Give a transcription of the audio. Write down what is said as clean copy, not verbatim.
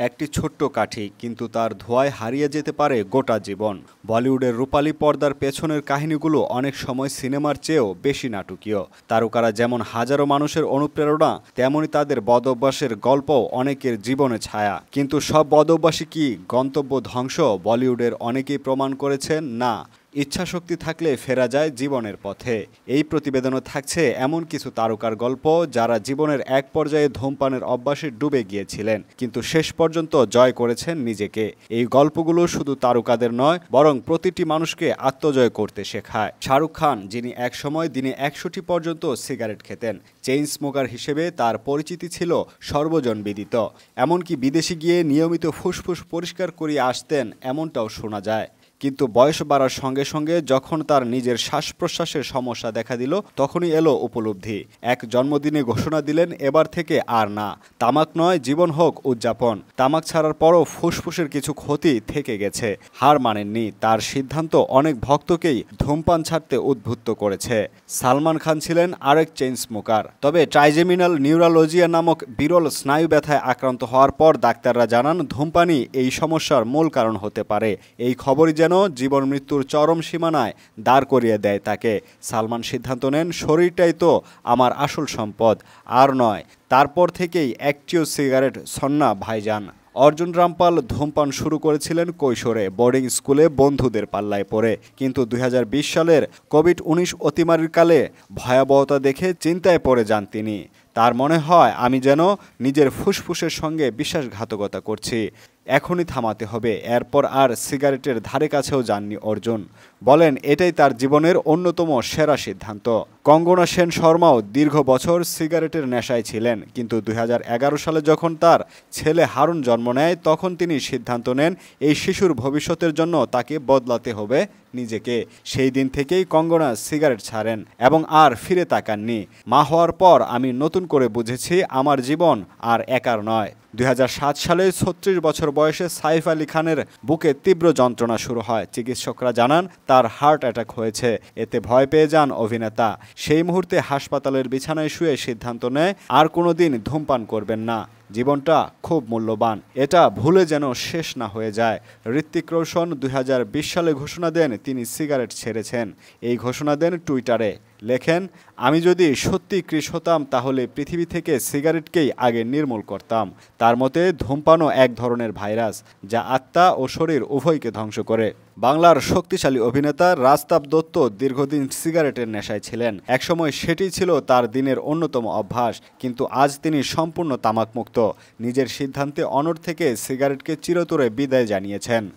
একটি ছোট্ট কাঠি, কিন্তু তার ধোঁয়ায় হারিয়ে যেতে পারে গোটা জীবন। বলিউডের রূপালী পর্দার পেছনের কাহিনীগুলো অনেক সময় সিনেমার চেয়েও বেশি নাটকীয়। তারকারা যেমন হাজারো মানুষের অনুপ্রেরণা, তেমনি তাদের বদঅভ্যাসের গল্পও অনেকের জীবনে ছায়া। কিন্তু সব বদঅভ্যাসই কি গন্তব্য ধ্বংস? বলিউডের অনেকেই প্রমাণ করেছেন না, ইচ্ছাশক্তি থাকলে ফেরা যায় জীবনের পথে। এই প্রতিবেদনে থাকছে এমন কিছু তারকার গল্প যারা জীবনের এক পর্যায়ে ধূমপানের অভ্যাসে ডুবে গিয়েছিলেন, কিন্তু শেষ পর্যন্ত জয় করেছেন নিজেকে। এই গল্পগুলো শুধু তারকাদের নয়, বরং প্রতিটি মানুষকে আত্মজয় করতে শেখায়। শাহরুখ খান, যিনি একসময় দিনে ১০০টি পর্যন্ত সিগারেট খেতেন, চেইন স্মোকার হিসেবে তার পরিচিতি ছিল সর্বজনবিদিত। এমনকি বিদেশে গিয়ে নিয়মিত ফুসফুস পরিষ্কার করিয়ে আসতেন, এমনটাও শোনা যায়। কিন্তু বয়স বাড়ার সঙ্গে সঙ্গে যখন তার নিজের শ্বাস প্রশ্বাসের সমস্যা দেখা দিল, তখনই এলো উপলব্ধি। এক জন্মদিনে ঘোষণা দিলেন, এবার থেকে আর না, তামাক নয়, জীবন হোক উদযাপন। তামাক ছাড়ার পরও ফুসফুসের কিছু ক্ষতি থেকে গেছে, হার মানেননি। তার সিদ্ধান্ত অনেক ভক্তকেই ধূমপান ছাড়তে উদ্বুদ্ধ করেছে। সালমান খান ছিলেন আরেক চেইন স্মোকার, তবে ট্রাইজেমিনাল নিউরালজিয়া নামক বিরল স্নায়ু ব্যথায় আক্রান্ত হওয়ার পর ডাক্তাররা জানান, ধূমপানই এই সমস্যার মূল কারণ হতে পারে। এই খবরই যেন জীবন মৃত্যুর চরম সীমানায় দাঁড় করিয়ে দেয় তাকে। সালমান সিদ্ধান্ত নেন, শরীরটাই তো আমার আসল সম্পদ, আর নয়। তারপর থেকেই একটিও সিগারেট ছন্না ভাইজান। অর্জুন রামপাল ধূমপান শুরু করেছিলেন কৈশোরে, বোর্ডিং স্কুলে বন্ধুদের পাল্লায় পড়ে। কিন্তু ২০২০ সালের কোভিড-১৯ অতিমারির কালে ভয়াবহতা দেখে চিন্তায় পড়ে যান তিনি। তার মনে হয়, আমি যেন নিজের ফুসফুসের সঙ্গে বিশ্বাসঘাতকতা করছি, এখনই থামাতে হবে। এরপর আর সিগারেটের ধারে কাছেও যাননি অর্জুন। বলেন, এটাই তার জীবনের অন্যতম সেরা সিদ্ধান্ত। কঙ্গনা সেন শর্মাও দীর্ঘ বছর সিগারেটের নেশায় ছিলেন, কিন্তু ২০১১ সালে যখন তার ছেলে হারুন জন্ম নেয়, তখন তিনি সিদ্ধান্ত নেন এই শিশুর ভবিষ্যতের জন্য তাকে বদলাতে হবে নিজেকে। সেই দিন থেকেই কঙ্গনা সিগারেট ছাড়েন এবং আর ফিরে তাকাননি। মা হওয়ার পর আমি নতুন করে বুঝেছি, আমার জীবন আর একার নয়। ২০০৭ সালে ৩৬ বছর বয়সে সাইফ আলী খানের বুকে তীব্র যন্ত্রণা শুরু হয়। চিকিৎসকরা জানান তার হার্ট অ্যাটাক হয়েছে। এতে ভয় পেয়ে যান অভিনেতা। সেই মুহূর্তে হাসপাতালের বিছানায় শুয়ে সিদ্ধান্ত নেয়, আর কোনোদিন ধূমপান করবেন না। জীবনটা খুব মূল্যবান, এটা ভুলে যেন শেষ না হয়ে যায়। ঋত্বিক রোশন ২০২০ সালে ঘোষণা দেন তিনি সিগারেট ছেড়েছেন। এই ঘোষণা দেন টুইটারে, লেখেন, আমি যদি সত্যি কৃষ হতাম, তাহলে পৃথিবী থেকে সিগারেটকেই আগে নির্মূল করতাম। তার মতে, ধূমপানও এক ধরনের ভাইরাস, যা আত্মা ও শরীর উভয়কে ধ্বংস করে। বাংলার শক্তিশালী অভিনেতা রাজতাপ দত্ত দীর্ঘদিন সিগারেটের নেশায় ছিলেন। একসময় সেটি ছিল তার দিনের অন্যতম অভ্যাস, কিন্তু আজ তিনি সম্পূর্ণ তামাকমুক্ত। নিজের সিদ্ধান্তে অনড় থেকে সিগারেটকে চিরতরে বিদায় জানিয়েছেন।